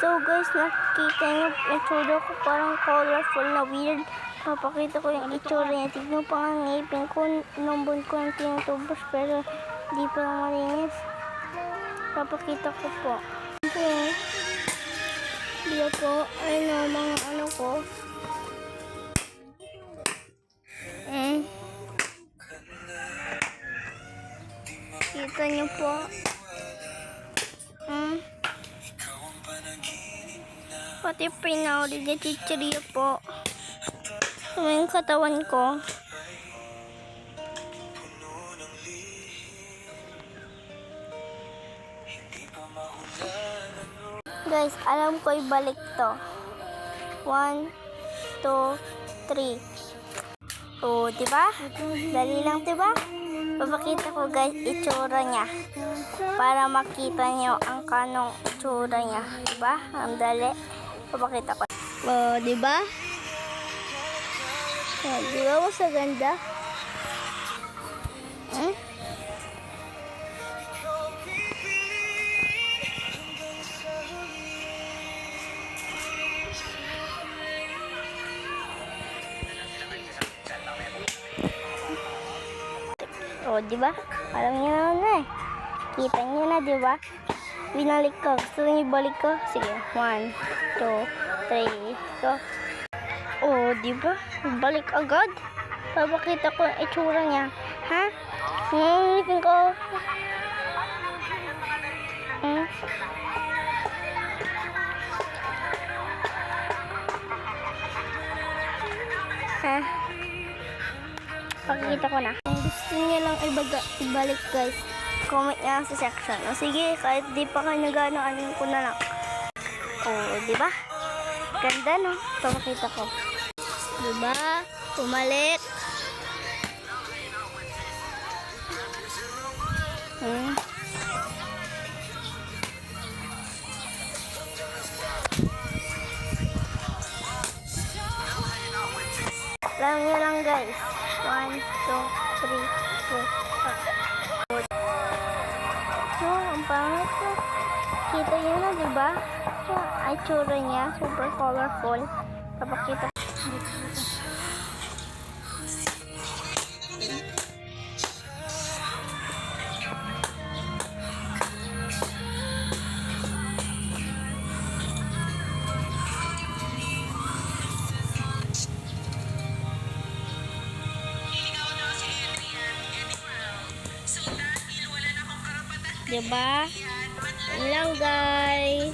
So guys, nakikita niyo yung itsura ko, parang colorful na weird. Papakita ko yung itsura niya. Tignan pa nga ngipin ko. Inumbon ko yung tinutubos pero di pa lang malinis. Papakita ko po. Okay. Dito po, mga ano ko. Kita niyo po. Pati pinaulit na chichirya po. Yung katawan ko. Guys, alam ko ibalik to. 1, 2, 3. Oh, diba? Dali lang, diba? Papakita ko guys itsura niya. Para makita niyo ang kanong itsura niya. Diba? Ang dali. Papakita ko. Oh, diba? Oh, diba mas ganda? Oh, diba? Alam niyo na eh. Kita niyo na, diba? Binalik ko. Gusto niyo ibalik ko? Sige. 1, 2, 3, go. Oh, diba? Balik agad. Papakita ko ang itsura niya. Ha? Ngipin ko. Ha? Pakikita ko na. Kung gusto niyo lang ibalik guys, comment nga sa section. O sige, kahit di pa kayo nagano, anin ko na lang. Oh, diba? Ganda, no? Papakita ko. Diba? Pumalik. Alam nyo lang guys. 1, 2, 3, 4. So, ang pangit ko. Kita nyo na, diba? Ay, tsura niya. Super colorful. Papakita. Diba? Yun lang guys.